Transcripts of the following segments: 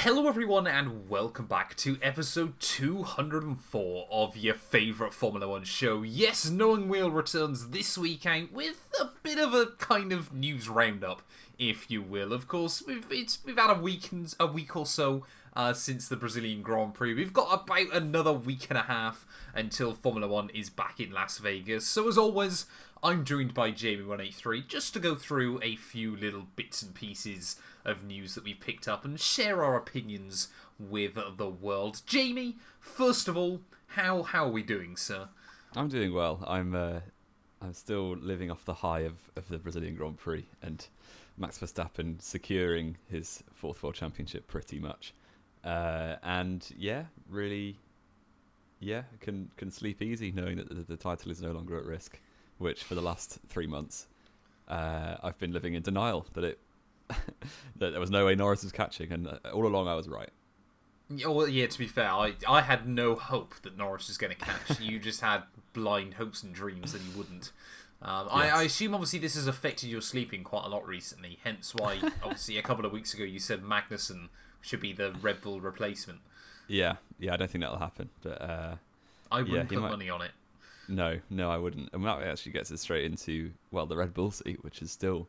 Hello everyone and welcome back to episode 204 of your favourite Formula 1 show. Yes, Knowing Wheel returns this week out with a bit of a kind of news roundup, if you will. Of course, we've had a week or so since the Brazilian Grand Prix. We've got about another week and a half until Formula 1 is back in Las Vegas. So as always, I'm joined by Jamie183 just to go through a few little bits and pieces of news that we've picked up and share our opinions with the world. Jamie, first of all, how are we doing, sir? I'm doing well. I'm still living off the high of the Brazilian Grand Prix and Max Verstappen securing his fourth world championship pretty much. And yeah, really, can sleep easy knowing that the title is no longer at risk, which for the last 3 months I've been living in denial that that there was no way Norris was catching, and all along I was right. Well, yeah, to be fair, I had no hope that Norris was going to catch. You just had blind hopes and dreams that he wouldn't. Yes. I assume, obviously, this has affected your sleeping quite a lot recently, hence why, obviously, a couple of weeks ago you said Magnussen should be the Red Bull replacement. Yeah, I don't think that'll happen, but I wouldn't put money on it. No, I wouldn't. And that actually gets us straight into, well, the Red Bull seat, which is still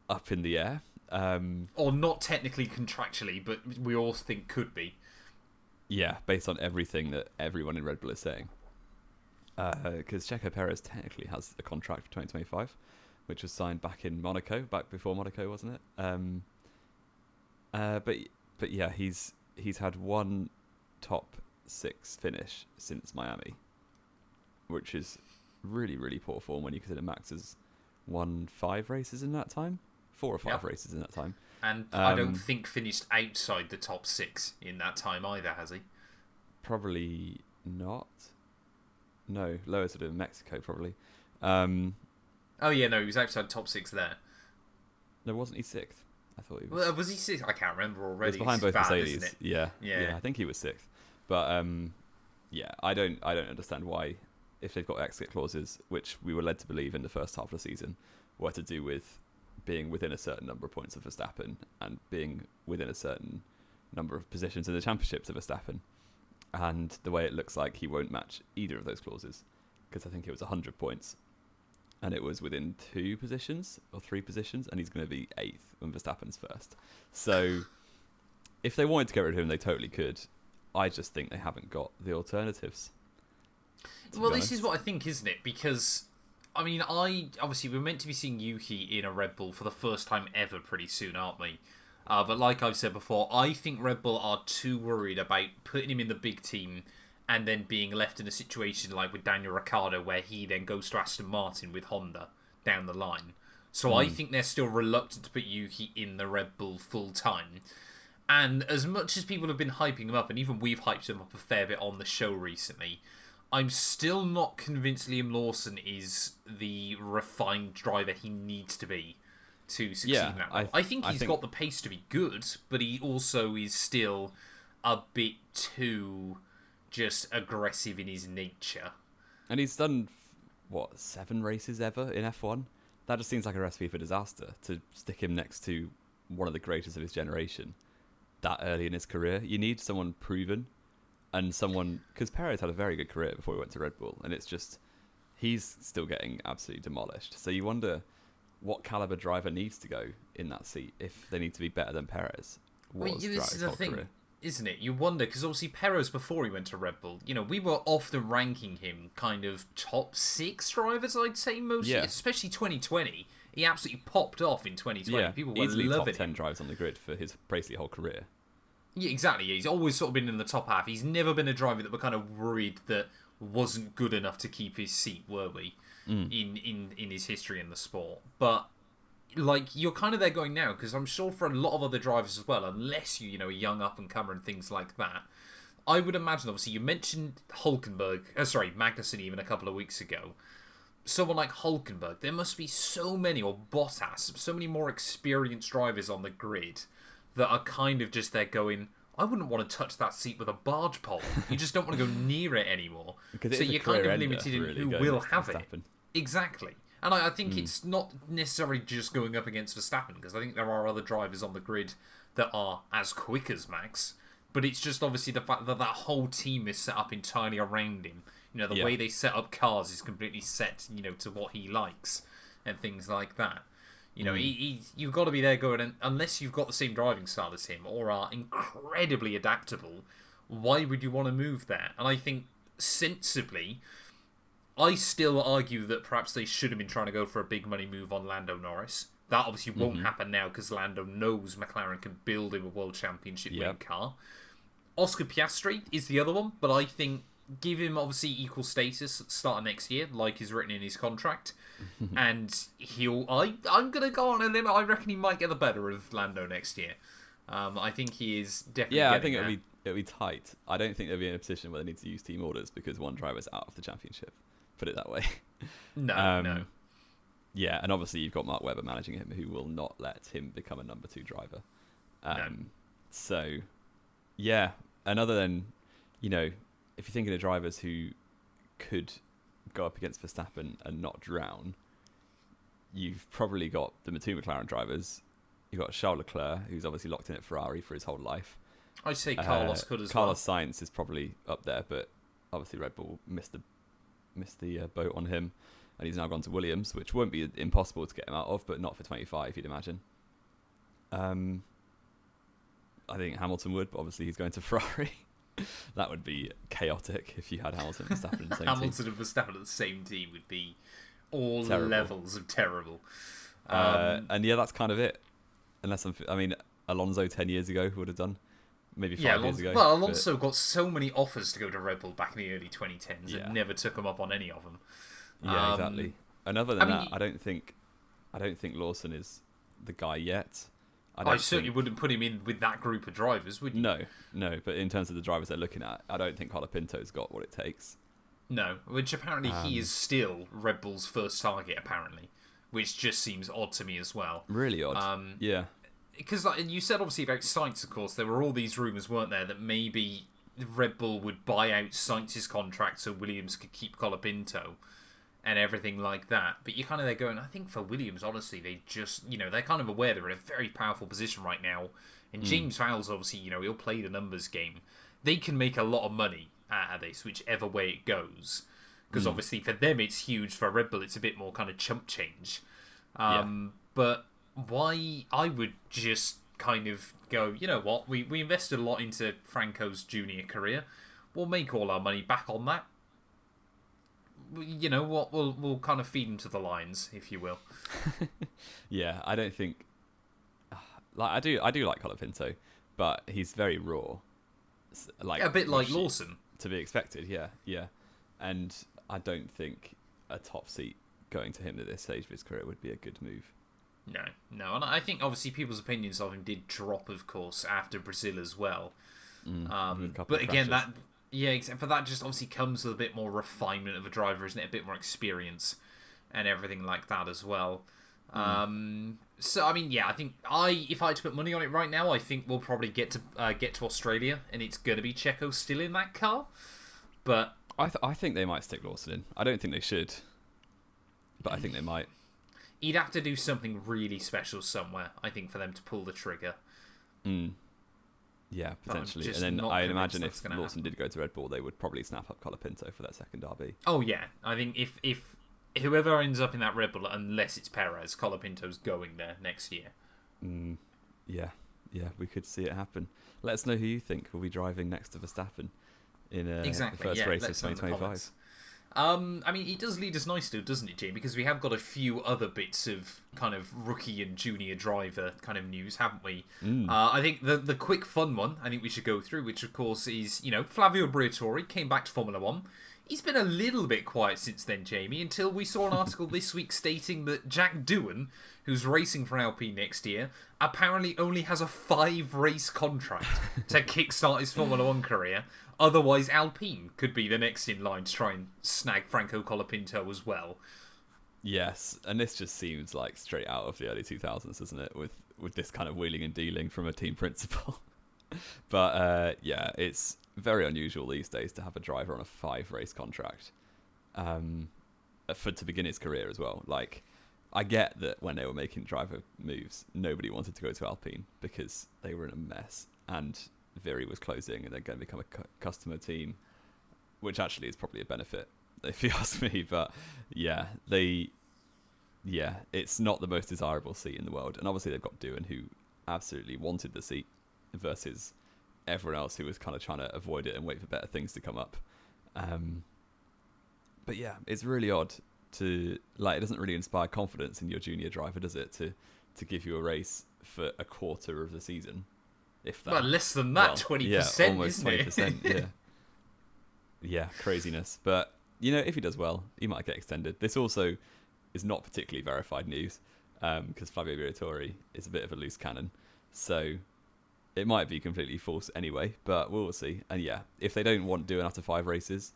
up in the air. Or not technically contractually, but we all think could be. Yeah, based on everything that everyone in Red Bull is saying. Because Checo Perez technically has a contract for 2025, which was signed back in Monaco, back before Monaco, wasn't it? But yeah, he's had one top 6 finish since Miami, which is really, really poor form when you consider Max has won 5 races in that time. 4 or 5 races in that time. And I don't think finished outside the top 6 in that time either, has he? Probably not. No, lower sort of Mexico, probably. Oh, yeah, no, he was outside top 6 there. No, wasn't he 6th? I thought he was. Well, was he 6th? I can't remember already. He was behind both Mercedes. Yeah, I think he was 6th. But, yeah, I don't understand why, if they've got exit clauses, which we were led to believe in the first half of the season, were to do with being within a certain number of points of Verstappen and being within a certain number of positions in the championships of Verstappen. And the way it looks like he won't match either of those clauses, because I think it was 100 points and it was within 2 positions or 3 positions, and he's going to be 8th when Verstappen's first. So if they wanted to get rid of him, they totally could. I just think they haven't got the alternatives. Well, this is what I think, isn't it? Because I mean, obviously we're meant to be seeing Yuki in a Red Bull for the first time ever pretty soon, aren't we? But like I've said before, I think Red Bull are too worried about putting him in the big team and then being left in a situation like with Daniel Ricciardo where he then goes to Aston Martin with Honda down the line. So I think they're still reluctant to put Yuki in the Red Bull full time. And as much as people have been hyping him up, and even we've hyped him up a fair bit on the show recently, I'm still not convinced Liam Lawson is the refined driver he needs to be to succeed in that role. I think he's got the pace to be good, but he also is still a bit too just aggressive in his nature. And he's done, 7 races ever in F1? That just seems like a recipe for disaster, to stick him next to one of the greatest of his generation that early in his career. You need someone proven. And someone, because Perez had a very good career before he went to Red Bull, and it's just, he's still getting absolutely demolished. So you wonder what caliber driver needs to go in that seat if they need to be better than Perez. This is the thing, isn't it? You wonder, because obviously Perez, before he went to Red Bull, we were often ranking him kind of top 6 drivers, I'd say, mostly, especially 2020. He absolutely popped off in 2020. Yeah, people were easily loving top 10 drivers on the grid for his basically whole career. Yeah, exactly. He's always sort of been in the top half. He's never been a driver that we're kind of worried that wasn't good enough to keep his seat, were we? In his history in the sport. But like, you're kind of there going now, because I'm sure for a lot of other drivers as well, unless you, a young up-and-comer and things like that, I would imagine, obviously, you mentioned Magnussen even a couple of weeks ago. Someone like Hülkenberg, there must be so many, or Bottas, so many more experienced drivers on the grid that are kind of just there going, I wouldn't want to touch that seat with a barge pole. You just don't want to go near it anymore. So you're kind of limited in who will have it. Exactly. And I think it's not necessarily just going up against Verstappen, because I think there are other drivers on the grid that are as quick as Max, but it's just obviously the fact that that whole team is set up entirely around him. The way they set up cars is completely set, to what he likes and things like that. You've got to be there going, and unless you've got the same driving style as him or are incredibly adaptable, why would you want to move there? And I think sensibly, I still argue that perhaps they should have been trying to go for a big money move on Lando Norris. That obviously won't happen now because Lando knows McLaren can build him a World Championship winning car. Oscar Piastri is the other one, but I think give him obviously equal status at the start of next year, like is written in his contract, and I'm going to go on a limit. I reckon he might get the better of Lando next year. I think he is definitely. Yeah, I think it'll be tight. I don't think they'll be in a position where they need to use team orders because one driver's out of the championship. Put it that way. No. Yeah, and obviously you've got Mark Webber managing him, who will not let him become a number 2 driver. No. So, yeah, and other than, if you're thinking of drivers who could go up against Verstappen and not drown, you've probably got the 2 McLaren drivers. You've got Charles Leclerc, who's obviously locked in at Ferrari for his whole life. I'd say Carlos could as Carlos Sainz is probably up there, but obviously Red Bull missed the boat on him, and he's now gone to Williams, which won't be impossible to get him out of, but not for 25, you'd imagine. I think Hamilton would, but obviously he's going to Ferrari. That would be chaotic if you had Hamilton and Verstappen in the same team. Hamilton and Verstappen at the same team would be all levels of terrible. And yeah, that's kind of it. Unless Alonso 10 years ago would have done. Maybe 5 years ago. Well, Alonso got so many offers to go to Red Bull back in the early 2010s and never took him up on any of them. Yeah, exactly. And other than that, I don't think Lawson is the guy yet. I certainly wouldn't put him in with that group of drivers, would you? No. But in terms of the drivers they're looking at, I don't think Colapinto's got what it takes. No, which apparently he is still Red Bull's first target, apparently, which just seems odd to me as well. Really odd. Yeah. Because you said obviously about Sainz, of course, there were all these rumours, weren't there, that maybe Red Bull would buy out Sainz's contract so Williams could keep Colapinto and everything like that. But you're kind of there going, I think for Williams, honestly, they just, they're kind of aware they're in a very powerful position right now. And James Vowles, obviously, he'll play the numbers game. They can make a lot of money out of this, whichever way it goes. Because obviously for them it's huge, for Red Bull it's a bit more kind of chump change. But why I would just kind of go, you know what, we invested a lot into Franco's junior career. We'll make all our money back on that. You know what, we'll kind of feed him to the lions, if you will. Yeah, I don't think I do like Colapinto, but he's very raw. A bit like Lawson. To be expected, yeah. And I don't think a top seat going to him at this stage of his career would be a good move. No, and I think obviously people's opinions of him did drop, of course, after Brazil as well. But again, but that just obviously comes with a bit more refinement of a driver, isn't it? A bit more experience and everything like that as well. So I mean, I think if I had to put money on it right now, I think we'll probably get to Australia, and it's going to be Checo still in that car. But I think they might stick Lawson in. I don't think they should, but I think they might. He'd have to do something really special somewhere, I think, for them to pull the trigger. Yeah, potentially. And then I imagine if Lawson did go to Red Bull, they would probably snap up Colapinto for that second RB. Oh, yeah. I think if whoever ends up in that Red Bull, unless it's Perez, Colapinto's going there next year. Yeah, we could see it happen. Let us know who you think will be driving next to Verstappen in the first race of 2025. I mean, he does lead us nicely, doesn't it, Jamie? Because we have got a few other bits of kind of rookie and junior driver kind of news, haven't we? I think the quick fun one, I think we should go through, which of course is, Flavio Briatore came back to Formula 1. He's been a little bit quiet since then, Jamie, until we saw an article this week stating that Jack Doohan, who's racing for Alpine next year, apparently only has a 5-race contract to kickstart his Formula 1 career. Otherwise, Alpine could be the next in line to try and snag Franco Colapinto as well. Yes, and this just seems like straight out of the early 2000s, doesn't it? With this kind of wheeling and dealing from a team principal. But it's very unusual these days to have a driver on a 5-race contract to begin his career as well. Like, I get that when they were making driver moves, nobody wanted to go to Alpine because they were in a mess, and Viri was closing, and they're going to become a customer team, which actually is probably a benefit, if you ask me. But yeah, it's not the most desirable seat in the world, and obviously they've got Doohan, who absolutely wanted the seat, versus everyone else who was kind of trying to avoid it and wait for better things to come up. But yeah, it's really odd to, like, it doesn't really inspire confidence in your junior driver, does it, to give you a race for a quarter of the season, if that. Well, less than that, 20%, yeah, almost isn't 20%, it? Yeah, craziness. But if he does well, he might get extended. This also is not particularly verified news, because Flavio Briatore is a bit of a loose cannon, so it might be completely false anyway, but we'll see. And yeah, if they don't want Doohan after 5 races,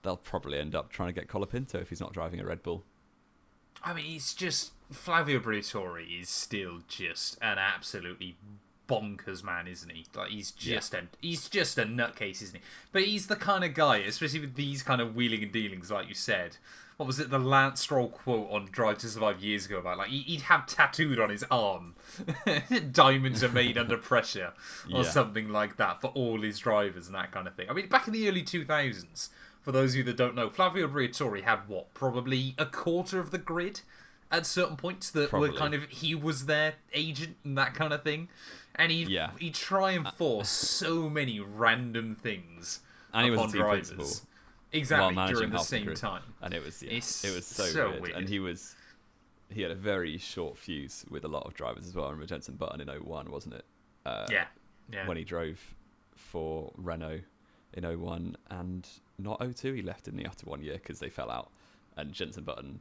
they'll probably end up trying to get Colapinto if he's not driving a Red Bull. I mean, Flavio Briatore is still just an absolutely bonkers man, isn't he? Like, he's just a nutcase, isn't he? But he's the kind of guy, especially with these kind of wheeling and dealings, like you said. What was it, the Lance Stroll quote on Drive to Survive years ago about, like, he'd have tattooed on his arm, diamonds are made under pressure, or something like that, for all his drivers and that kind of thing. I mean, back in the early 2000s, for those of you that don't know, Flavio Briatore had, probably a quarter of the grid at certain points that were kind of, he was their agent and that kind of thing. And he'd try and force so many random things and upon drivers. Principal. Exactly, during the same time. And it was so weird. And he had a very short fuse with a lot of drivers as well. I remember Jenson Button in 01, wasn't it? Yeah. When he drove for Renault in 01 and not 02, he left in the after 1 year because they fell out. And Jenson Button,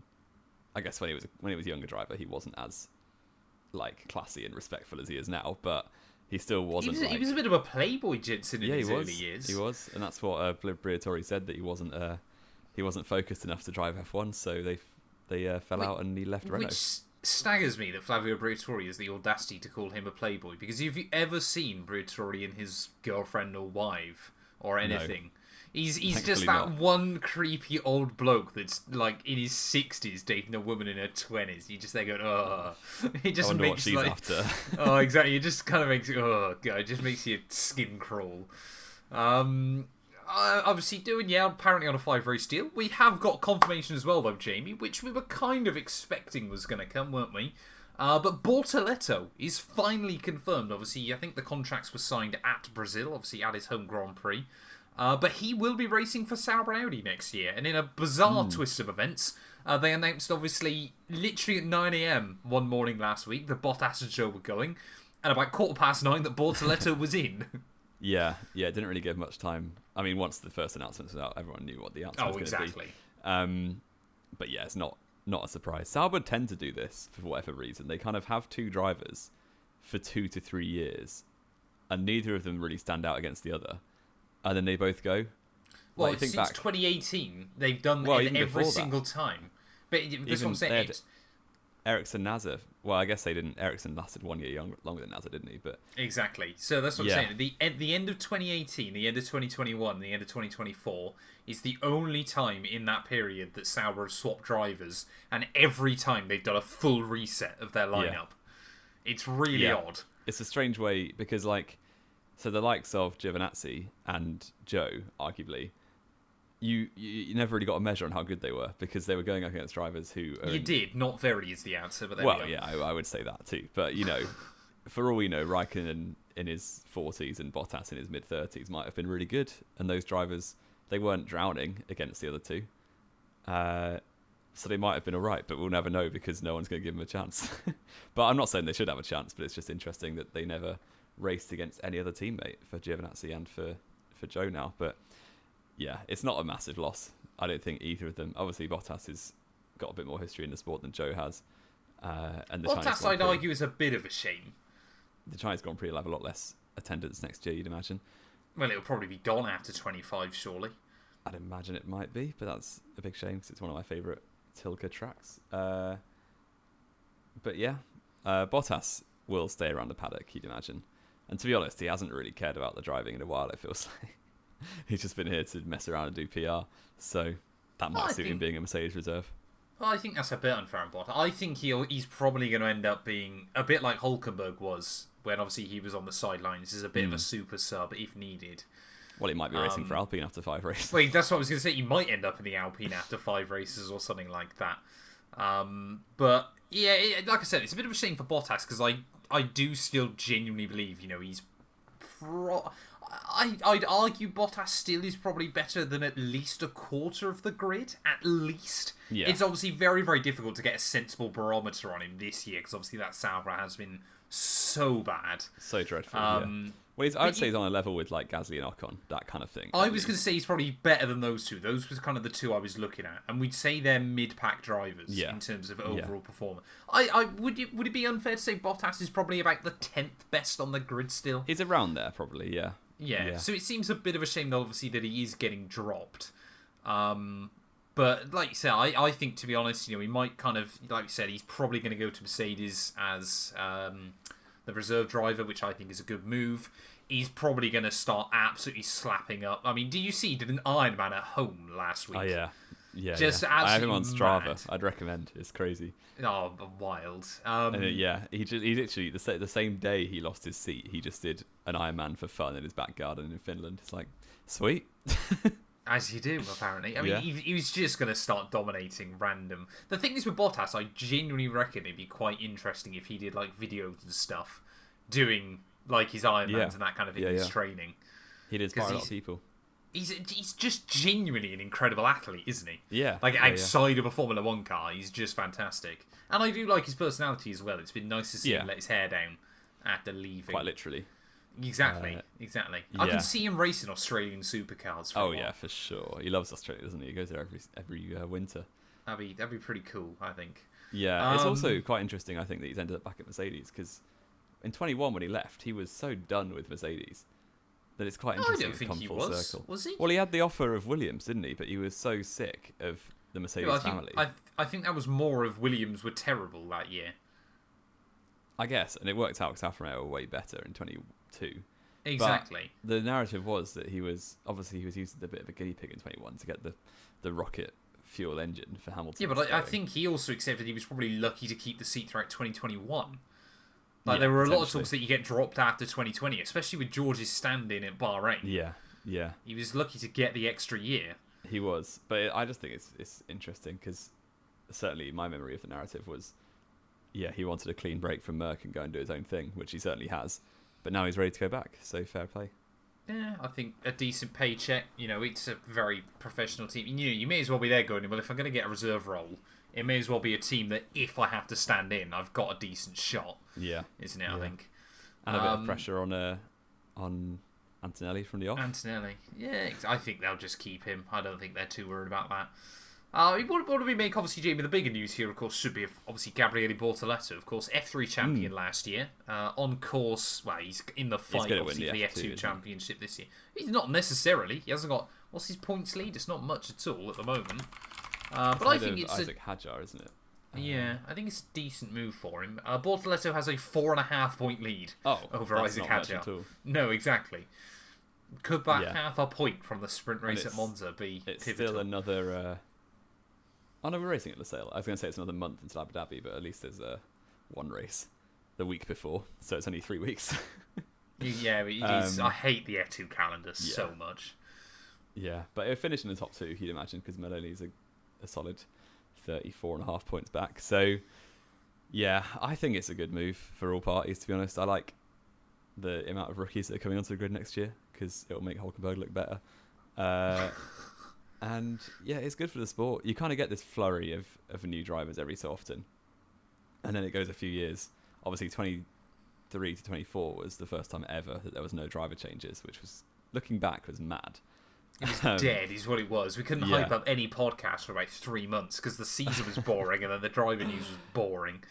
I guess when he was a younger driver, he wasn't as like classy and respectful as he is now, but he still wasn't. He was a bit of a playboy, Jenson, in his early years. He was, and that's what Briatore said, that he wasn't focused enough to drive F1, so they fell out and he left Renault. Which staggers me that Flavio Briatore has the audacity to call him a playboy, because have you ever seen Briatore and his girlfriend or wife or anything? No. He's just that one creepy old bloke that's like in his 60s dating a woman in her 20s. You just there going, oh, it just makes you like, after. Oh, exactly. It just kind of makes you, oh god, it just makes your skin crawl. Obviously doing apparently on a 5-race deal. We have got confirmation as well though, Jamie, which we were kind of expecting was going to come, weren't we? But Bortoleto is finally confirmed. Obviously, I think the contracts were signed at Brazil, obviously at his home Grand Prix. But he will be racing for Sauber Audi next year. And in a bizarre twist of events, they announced, obviously, literally at 9 a.m. one morning last week, that Bottas and Joe were going. And about 9:15, that Bortoleto was in. Yeah, it didn't really give much time. I mean, once the first announcement was out, everyone knew what the answer was going to be. Exactly. But yeah, it's not a surprise. Sauber tend to do this for whatever reason. They kind of have 2 drivers for 2 to 3 years, and neither of them really stand out against the other. And then they both go. Well, since 2018, they've done it every single time. But that's what I'm saying. Ericsson Nasser. Well, I guess they didn't. Ericsson lasted 1 year longer than Nasser, didn't he? But exactly. So that's what I'm saying. The end of 2018, the end of 2021, the end of 2024 is the only time in that period that Sauber have swapped drivers, and every time they've done a full reset of their lineup. Yeah. It's really odd. It's a strange way because, like, so the likes of Giovinazzi and Joe, arguably, you never really got a measure on how good they were because they were going up against drivers who... did. Not very is the answer, but I would say that too. But, for all we know, Raikkonen in his 40s and Bottas in his mid-30s might have been really good. And those drivers, they weren't drowning against the other two. So they might have been all right, but we'll never know because no one's going to give them a chance. But I'm not saying they should have a chance, but it's just interesting that they never raced against any other teammate for Giovinazzi and for Joe now. But yeah, it's not a massive loss. I don't think either of them. Obviously, Bottas has got a bit more history in the sport than Joe has. And the Bottas, I'd argue, is a bit of a shame. The Chinese Grand Prix will have a lot less attendance next year, you'd imagine. Well, it'll probably be gone after 25, surely. I'd imagine it might be, but that's a big shame because it's one of my favourite Tilke tracks. But yeah, Bottas will stay around the paddock, you'd imagine. And to be honest, he hasn't really cared about the driving in a while, it feels like. He's just been here to mess around and do PR. So that might suit him being a Mercedes reserve. Well, I think that's a bit unfair on Bottas. I think he's probably going to end up being a bit like Hülkenberg was when obviously he was on the sidelines. He's a bit of a super sub if needed. Well, he might be racing for Alpine after 5 races. Wait, that's what I was going to say. You might end up in the Alpine after 5 races or something like that. But yeah, like I said, it's a bit of a shame for Bottas because I do still genuinely believe, he's... I'd argue Bottas still is probably better than at least a quarter of the grid. At least. Yeah. It's obviously very, very difficult to get a sensible barometer on him this year because obviously that Sauber has been so bad. So dreadful, yeah. Well, I would say he's on a level with like Gasly and Ocon, that kind of thing. I was going to say he's probably better than those two. Those were kind of the two I was looking at, and we'd say they're mid-pack drivers in terms of overall performance. Would it be unfair to say Bottas is probably about the 10th best on the grid still? He's around there, probably. Yeah. So it seems a bit of a shame, obviously, that he is getting dropped. But like you said, I think, to be honest, he might kind of, like you said, he's probably going to go to Mercedes as the reserve driver, which I think is a good move. He's probably going to start absolutely slapping up. I mean, he did an Ironman at home last week? Oh, yeah. Yeah, just absolutely I have him on Strava. Mad. I'd recommend. It's crazy. Oh, wild. He literally, the same day he lost his seat, he just did an Ironman for fun in his back garden in Finland. It's like, sweet. As you do, apparently. I mean, he was just going to start dominating random. The thing is with Bottas, I genuinely reckon it'd be quite interesting if he did like videos and stuff doing like his Ironmans and that kind of thing in his training. He'd inspire a lot of people. He's just genuinely an incredible athlete, isn't he? Yeah. Like outside of a Formula 1 car, he's just fantastic. And I do like his personality as well. It's been nice to see him let his hair down after leaving. Quite literally. Exactly. I can see him racing Australian supercars. Oh yeah, for sure. He loves Australia, doesn't he? He goes there every winter. That'd be pretty cool, I think. Yeah, it's also quite interesting, I think, that he's ended up back at Mercedes because in 21 when he left, he was so done with Mercedes that it's quite interesting. I don't think he was. Circle. Was he? Well, he had the offer of Williams, didn't he? But he was so sick of the Mercedes family. I think that was more of Williams were terrible that year. I guess, and it worked out because Alfa Romeo were way better in 22. Exactly. But the narrative was that he was using a bit of a guinea pig in 21 to get the rocket fuel engine for Hamilton. Yeah, but I think he also accepted he was probably lucky to keep the seat throughout 2021. Like there were a lot of talks that you get dropped after 2020, especially with George's stand-in at Bahrain. Yeah. He was lucky to get the extra year. He was, but I just think it's interesting because certainly my memory of the narrative was, he wanted a clean break from Merck and go and do his own thing, which he certainly has. But now he's ready to go back, so fair play. Yeah, I think a decent paycheck. It's a very professional team. You may as well be there going, well, if I'm going to get a reserve role, it may as well be a team that if I have to stand in, I've got a decent shot. Yeah. Isn't it, I think? And a bit of pressure on Antonelli from the off. Antonelli. Yeah, I think they'll just keep him. I don't think they're too worried about that. What do we make, obviously, Jamie? The bigger news here, of course, should be, obviously, Gabriele Bortoleto, of course, F3 champion last year. On course, well, he's in the fight, obviously, for the F2 championship this year. He's not necessarily. He hasn't got, what's his points lead? It's not much at all at the moment. But I think it's Isaac Hadjar, isn't it? Yeah, I think it's a decent move for him. Bortoleto has a 4.5 point lead over Isaac Hadjar. No, exactly. Could that half a point from the sprint race at Monza be it's pivotal? Still another... Oh no, we're racing at Losail. I was going to say it's another month until Abu Dhabi, but at least there's one race the week before, so it's only 3 weeks. Yeah, but it is. I hate the F2 calendar so much. Yeah, but it'll finish in the top 2, you'd imagine, because Maloney's a solid 34.5 points back. So, yeah, I think it's a good move for all parties, to be honest. I like the amount of rookies that are coming onto the grid next year, because it'll make Hülkenberg look better. And yeah, it's good for the sport. You kind of get this flurry of new drivers every so often. And then it goes a few years. Obviously, 23 to 24 was the first time ever that there was no driver changes, which was, looking back, was mad. It was dead, is what it was. We couldn't hype up any podcast for about 3 months because the season was boring and then the driver news was boring.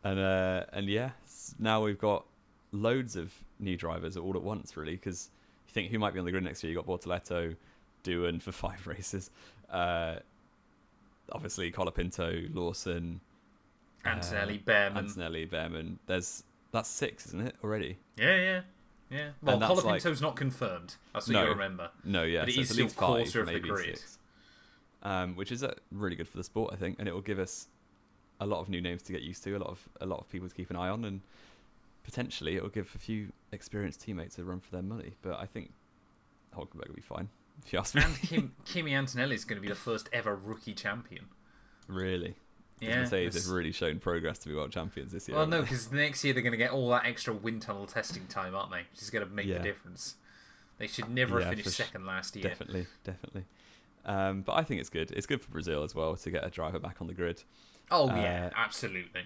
And yeah, now we've got loads of new drivers all at once, really, because you think who might be on the grid next year? You got Bortoleto, Doohan for 5 races. Obviously, Colapinto, Lawson, Antonelli, Behrman. That's 6, isn't it, already? Yeah. Well, Colapinto's not confirmed. That's what you remember. No, yeah. But so it is still quarter of the grid. which is really good for the sport, I think, and it will give us a lot of new names to get used to, a lot of people to keep an eye on, and potentially it will give a few experienced teammates a run for their money. But I think Hulkenberg will be fine, if you ask me. And Kimi Antonelli is going to be the first ever rookie champion. Really? Yeah. They've really shown progress to be world champions this year. Well, no, because next year they're going to get all that extra wind tunnel testing time, aren't they? Which is going to make the difference. They should never have finished second last year. Definitely. But I think it's good. It's good for Brazil as well to get a driver back on the grid. Oh, yeah, absolutely.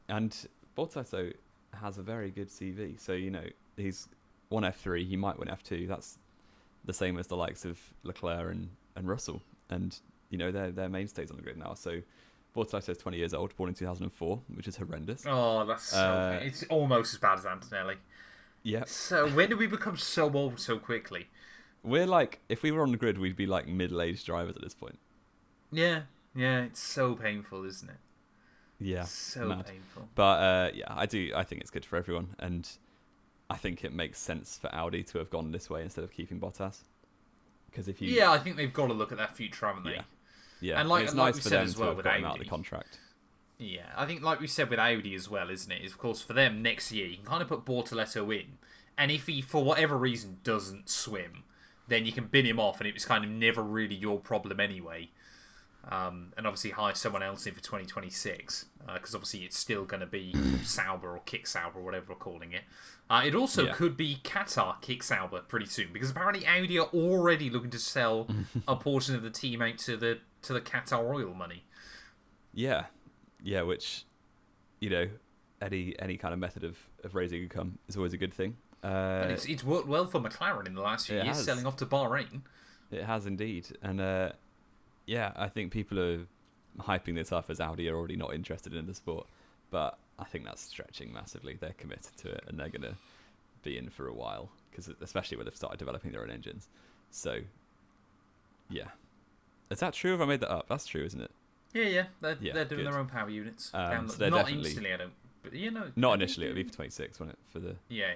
And Bortoleto has a very good CV. So, he's won F3. He might win F2. That's the same as the likes of Leclerc and Russell. And, they're mainstays on the grid now. So, Bortoleto is 20 years old, born in 2004, which is horrendous. Oh, that's so... it's almost as bad as Antonelli. Yeah. So, when did we become so old so quickly? We're like... If we were on the grid, we'd be like middle-aged drivers at this point. Yeah. Yeah, it's so painful, isn't it? Yeah. So mad. Painful. But, I think it's good for everyone. And I think it makes sense for Audi to have gone this way instead of keeping Bottas. Because if you... Yeah, I think they've got to look at their future, haven't they? Yeah, and like, it's like nice we for said them as to well have with got Audi. him out of the contract. Yeah, I think like we said with Audi as well, isn't it? Is of course for them next year you can kind of put Bortoleto in, and if he for whatever reason doesn't swim, then you can bin him off, and it was kind of never really your problem anyway. And obviously hire someone else in for 2026, because obviously it's still going to be Sauber or Kick Sauber or whatever we're calling it. It also could be Qatar Kick Sauber pretty soon, because apparently Audi are already looking to sell a portion of the team out to the Qatar oil money. Yeah, which, any kind of method of raising income is always a good thing. And it's worked well for McLaren in the last few years, selling off to Bahrain. It has indeed, and I think people are hyping this up as Audi are already not interested in the sport, but I think that's stretching massively. They're committed to it, and they're going to be in for a while, because especially when they've started developing their own engines. So, yeah. Is that true, or have I made that up? That's true, isn't it? Yeah. They're doing their own power units. So not instantly, I don't... But, not initially, it'll be for 26, won't it? For the, yeah.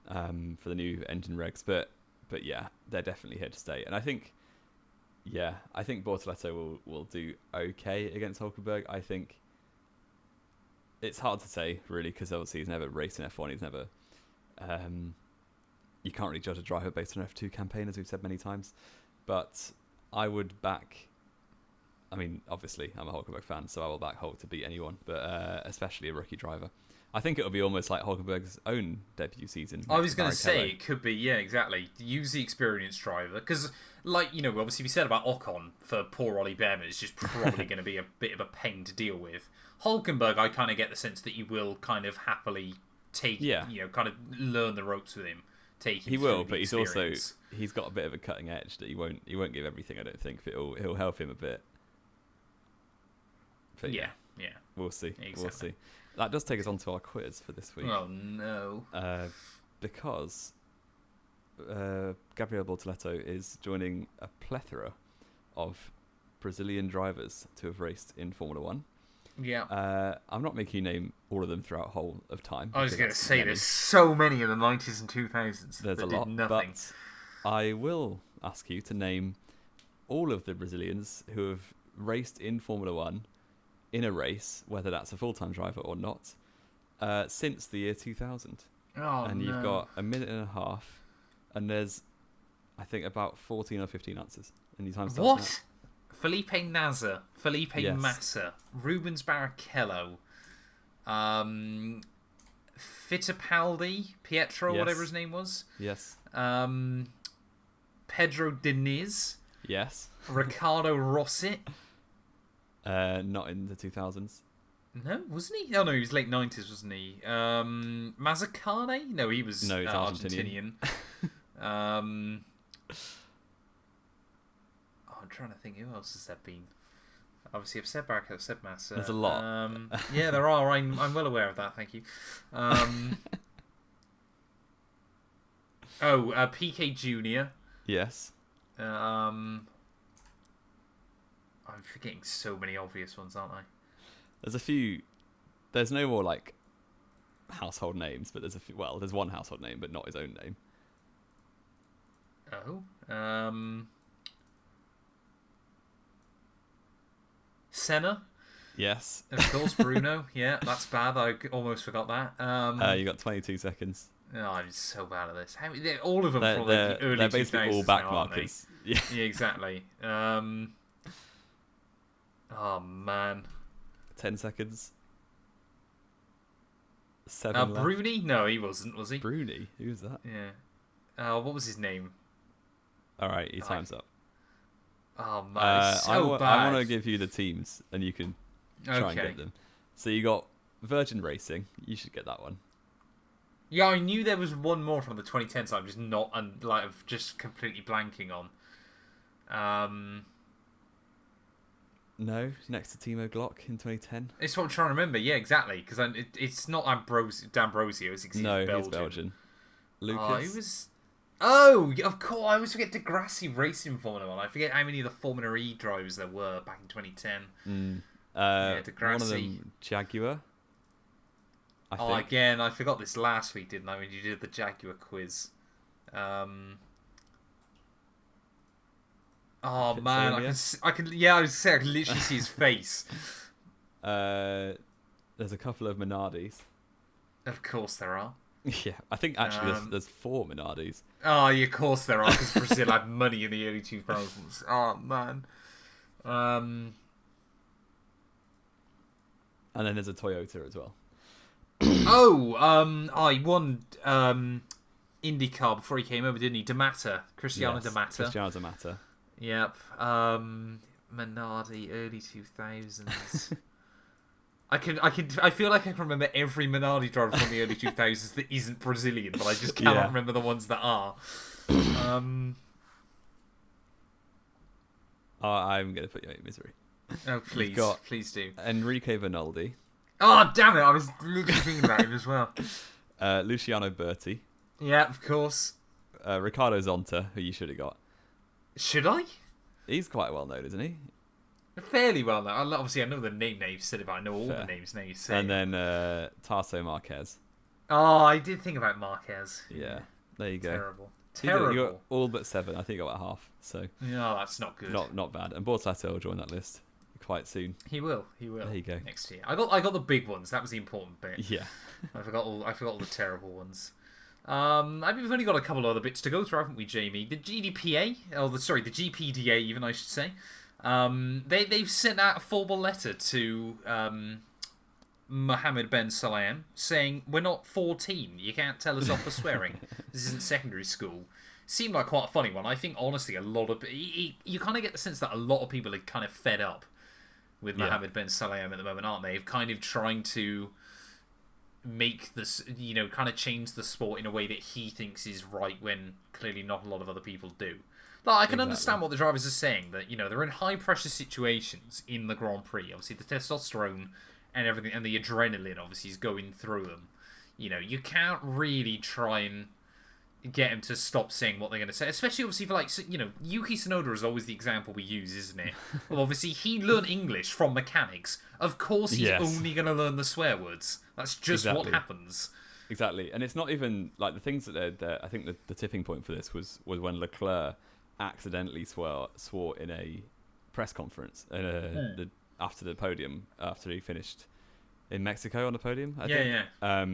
For the new engine regs. But yeah, they're definitely here to stay. And I think Bortoleto will do okay against Hulkenberg. I think it's hard to say, really, because obviously he's never raced in F1. He's never... you can't really judge a driver based on an F2 campaign, as we've said many times. But I would back... I mean, obviously, I'm a Hulkenberg fan, so I will back Hulk to beat anyone, but especially a rookie driver. I think it'll be almost like Hulkenberg's own debut season. I was going to say, it could be, yeah, exactly. Use the experienced driver, because, obviously we said about Ocon for poor Ollie Behrman, it's just probably going to be a bit of a pain to deal with. Hulkenberg, I kind of get the sense that you will kind of happily take, kind of learn the ropes with him. He will, but he's got a bit of a cutting edge that he won't give everything, I don't think, but it'll help him a bit. But yeah. We'll see. Exactly. We'll see. That does take us on to our quiz for this week. Oh, no. Because Gabriel Bortoleto is joining a plethora of Brazilian drivers to have raced in Formula 1. Yeah. I'm not making you name all of them throughout whole of time. I was going to say, there's so many in the 90s and 2000s. There's a lot, but I will ask you to name all of the Brazilians who have raced in Formula 1 in a race, whether that's a full-time driver or not, since the year 2000. You've got a minute and a half, and there's, I think, about 14 or 15 answers. And your time starts what? now. Felipe Nasser, Felipe Massa, Rubens Barrichello, Fittipaldi, Pietro, whatever his name was. Yes. Pedro Diniz. Yes. Ricardo Rossi. Not in the 2000s. No, wasn't he? Oh no, he was late 90s, wasn't he? Mazzacane? No, he was Argentinian. I'm trying to think, who else has there been? Obviously, I've said Barrichello, I've said Massa. There's a lot. Yeah, there are. I'm well aware of that. Thank you. PK Junior. Yes. I'm forgetting so many obvious ones, aren't I? There's a few. There's no more like household names, but there's a few. Well, there's one household name, but not his own name. Oh. Senna. Yes. Of course, Bruno. Yeah, that's bad. I almost forgot that. You got 22 seconds. Oh, I'm so bad at this. All of them from they're, the early 2000s. They're basically all back now, markers. Yeah, exactly. Oh, man. 10 seconds. 7 left. Bruni? No, he wasn't, was he? Bruni? Who was that? Yeah. What was his name? All right, your time's up. Oh, man, it's so bad. I want to give you the teams, and you can try and get them. So you got Virgin Racing. You should get that one. Yeah, I knew there was one more from the 2010s. I'm just not, I've just completely blanking on. No, next to Timo Glock in 2010. It's what I'm trying to remember. Yeah, exactly. Because it's not D'Ambrosio. It's Belgian. He's Belgian. Lucas. Of course. I always forget Degrassi racing Formula 1. I forget how many of the Formula E drivers there were back in 2010. Degrassi. One of them, Jaguar. Again, I forgot this last week, didn't I, when you did the Jaguar quiz. Man, I can literally see his face. There's a couple of Minardis. Of course there are. Yeah, I think actually there's 4 Minardis. Oh, yeah, of course there are, because Brazil had money in the early 2000s. Oh, man. And then there's a Toyota as well. He won IndyCar before he came over, didn't he? Cristiano D'Amato. Yep. Minardi, early 2000s. I feel like I can remember every Minardi driver from the early 2000s that isn't Brazilian, but I just cannot remember the ones that are. I'm going to put you in misery. Oh, please. Please do. Enrique Vinaldi. Oh, damn it. I was literally thinking about him as well. Luciano Berti. Yeah, of course. Ricardo Zonta, who you should have got. Should I? He's quite well known, isn't he? Fairly well known. Obviously, I know the name you said it, but I know all the names now you say. And then Tarso Marquez. Oh, I did think about Marquez. Yeah, there you go. Terrible. You got all but 7. I think you got about half. So no, that's not good. Not bad. And Bortoleto will join that list quite soon. He will. There you go. Next year. I got the big ones. That was the important bit. Yeah. I forgot all the terrible ones. I mean, we've only got a couple of other bits to go through, haven't we, Jamie? The GDPA, the GPDA, even I should say. They've sent out a formal letter to Mohammed Ben Sulayem saying we're not 14. You can't tell us off for swearing. This isn't secondary school. Seemed like quite a funny one. I think honestly, a lot of you kind of get the sense that a lot of people are kind of fed up with Mohammed Ben Sulayem at the moment, aren't they? Kind of trying to make this, kind of change the sport in a way that he thinks is right when clearly not a lot of other people do. Like, I can understand what the drivers are saying, that, they're in high-pressure situations in the Grand Prix. Obviously, the testosterone and everything, and the adrenaline, obviously, is going through them. You can't really try and get him to stop saying what they're going to say. Especially, obviously, for, Yuki Tsunoda is always the example we use, isn't it? Well, obviously, he learned English from mechanics. Of course he's only going to learn the swear words. That's just what happens. Exactly. And it's not even, the things that I think the tipping point for this was when Leclerc accidentally swore in a press conference after the podium, after he finished in Mexico on the podium, I think. Yeah.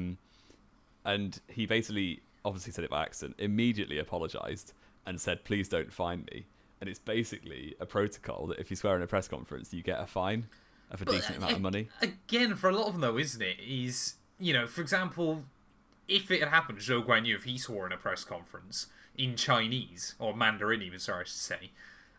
And he basically, obviously said it by accident, immediately apologised and said, please don't fine me. And it's basically a protocol that if you swear in a press conference, you get a fine of a decent amount of money. Again, for a lot of them, though, isn't it? Is, for example, if it had happened to Zhou Guanyu, if he swore in a press conference in Chinese, or Mandarin even, sorry, I should say,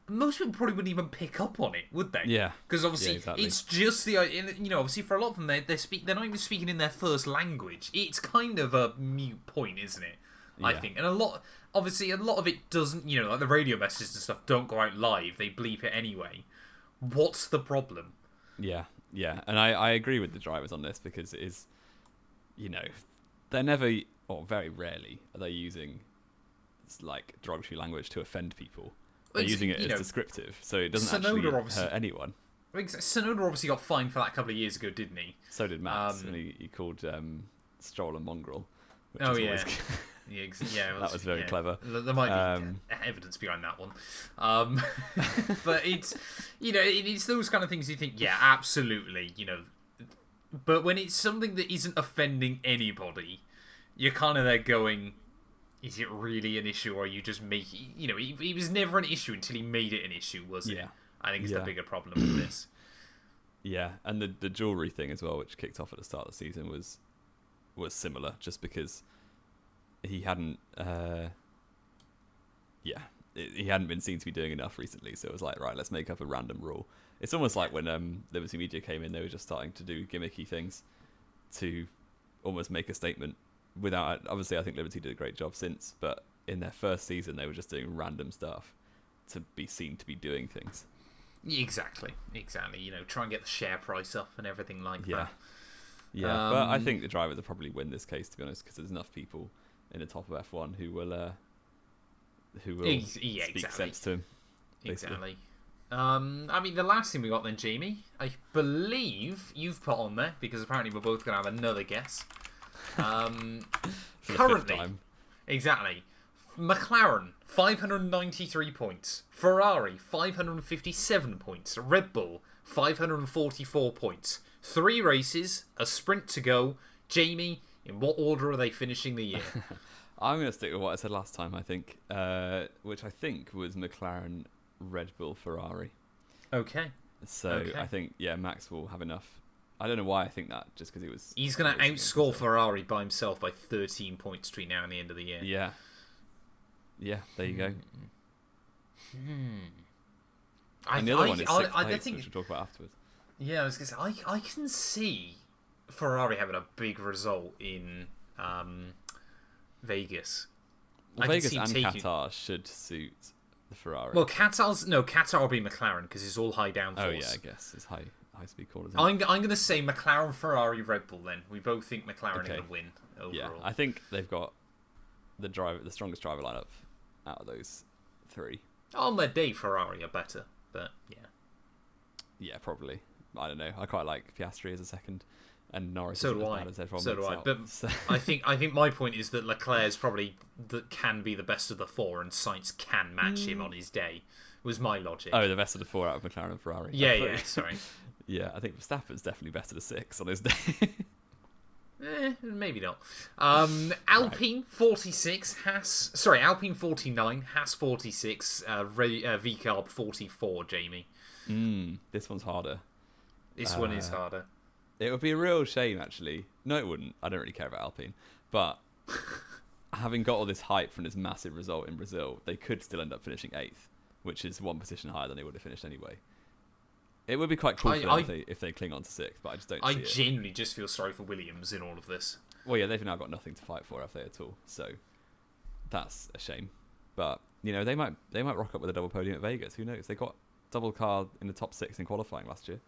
most people probably wouldn't even pick up on it, would they? Yeah. Because obviously, it's just the, obviously for a lot of them, they're not even speaking in their first language. It's kind of a mute point, isn't it? I think. And a lot of it doesn't, like the radio messages and stuff don't go out live. They bleep it anyway. What's the problem? Yeah. And I agree with the drivers on this, because it is, they're never, or very rarely, are they using derogatory language to offend people. They're using it as descriptive, so it doesn't actually hurt anyone. Tsunoda obviously got fined for that a couple of years ago, didn't he? So did Max, and he called Stroll a mongrel. Which Yeah, that was very clever. There might be evidence behind that one. But it's, it's those kind of things you think, yeah, absolutely, But when it's something that isn't offending anybody, you're kind of there going, is it really an issue, or are you just making... he was never an issue until he made it an issue, wasn't it? I think it's the bigger problem with this. Yeah, and the jewellery thing as well, which kicked off at the start of the season, was similar, just because he hadn't... he hadn't been seen to be doing enough recently, so it was like, right, let's make up a random rule. It's almost like when Liberty Media came in, they were just starting to do gimmicky things to almost make a statement without... Obviously, I think Liberty did a great job since, but in their first season, they were just doing random stuff to be seen to be doing things. Exactly. Try and get the share price up and everything like that. Yeah, but I think the drivers will probably win this case, to be honest, because there's enough people in the top of F1 who will speak sense to him. Basically. Exactly. The last thing we got then, Jamie, I believe you've put on there, because apparently we're both going to have another guess. Currently, exactly. McLaren, 593 points. Ferrari, 557 points. Red Bull, 544 points. 3 races, a sprint to go. Jamie, in what order are they finishing the year? I'm going to stick with what I said last time, I think, which I think was McLaren, Red Bull, Ferrari. Okay. So I think, Max will have enough. I don't know why I think that, just because he's going to outscore Ferrari by himself by 13 points between now and the end of the year. Yeah. Yeah, there you go. And the other one is sixth place, which we'll talk about afterwards. Yeah, I was going to say, I can see Ferrari having a big result in Vegas. Well, Vegas and Qatar should suit the Ferrari. Well, Qatar will be McLaren because it's all high downforce. Oh yeah, I guess it's high speed corners. I'm going to say McLaren, Ferrari, Red Bull. Then we both think McLaren are going to win overall. Yeah, I think they've got the strongest driver lineup out of those 3. On their day, Ferrari are better, but yeah. Yeah, probably. I don't know. I quite like Piastri as a second, and Norris so isn't do as I. bad as everyone so do I. Out, but so. I think my point is that Leclerc's probably can be the best of the 4, and Sainz can match him on his day. Was my logic. Oh, the best of the 4 out of McLaren and Ferrari. Yeah. Sorry. Yeah, I think Verstappen's definitely better than 6 on his day. Maybe not. Alpine 46, Alpine 49, Haas 46, VCarb 44. Jamie. This one's harder. This one is harder. It would be a real shame, actually. No, it wouldn't. I don't really care about Alpine, but having got all this hype from this massive result in Brazil, they could still end up finishing 8th, which is 1 position higher than they would have finished anyway. It would be quite cool for them if they cling on to 6th, but I just don't see it. I genuinely just feel sorry for Williams in all of this. Well, yeah, they've now got nothing to fight for, have they, at all? So that's a shame. But, they might rock up with a double podium at Vegas. Who knows? They got double car in the top 6 in qualifying last year,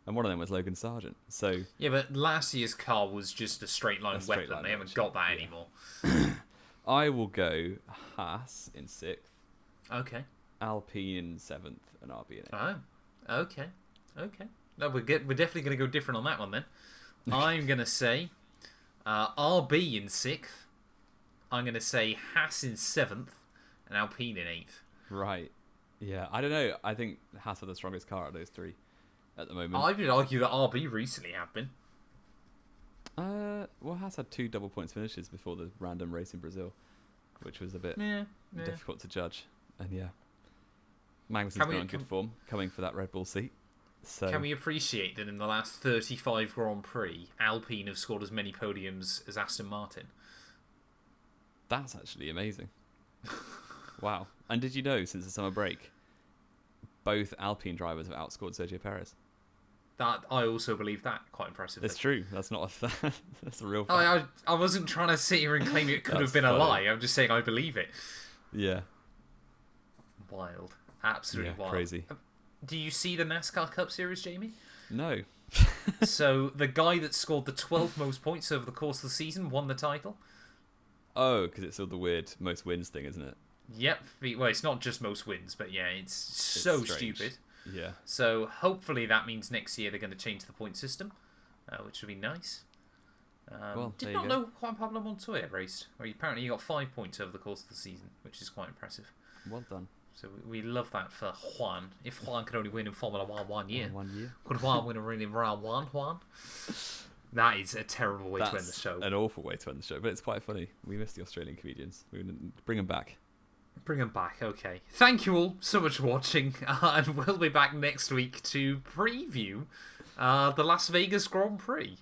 and one of them was Logan Sargent. So yeah, but last year's car was just a straight line weapon. They haven't got that anymore. I will go Haas in 6th. Okay. Alpine in 7th, and RB in 8th. Oh, okay. No, we're definitely going to go different on that one then. I'm going to say RB in 6th. I'm going to say Haas in 7th and Alpine in 8th. Right. Yeah, I don't know. I think Haas are the strongest car of those 3 at the moment. I would argue that RB recently have been. Well, Haas had 2 double points finishes before the random race in Brazil, which was a bit difficult to judge. And yeah, Magnussen's been on good form, coming for that Red Bull seat. So can we appreciate that in the last 35 Grand Prix, Alpine have scored as many podiums as Aston Martin? That's actually amazing. Wow. And did you know, since the summer break, both Alpine drivers have outscored Sergio Perez? That I also believe that quite impressively. It's true. That's not that's a real fact. I wasn't trying to sit here and claim it could have been a lie. I'm just saying I believe it. Yeah. Wild. Absolutely wild. Crazy. Do you see the NASCAR Cup Series, Jamie? No. So the guy that scored the 12 most points over the course of the season won the title. Oh, because it's all the weird most wins thing, isn't it? Yep. Well, it's not just most wins, but yeah, it's so stupid. Yeah. So hopefully that means next year they're going to change the point system, which would be nice. Did not know Juan Pablo Montoya raced. Well, apparently he got 5 points over the course of the season, which is quite impressive. Well done. So we love that for Juan. If Juan could only win in Formula 1 year. Could Juan win a ring in round 1, Juan? That is a terrible way to end the show. An awful way to end the show, but it's quite funny. We miss the Australian comedians. We bring them back. Bring them back, okay. Thank you all so much for watching, and we'll be back next week to preview the Las Vegas Grand Prix.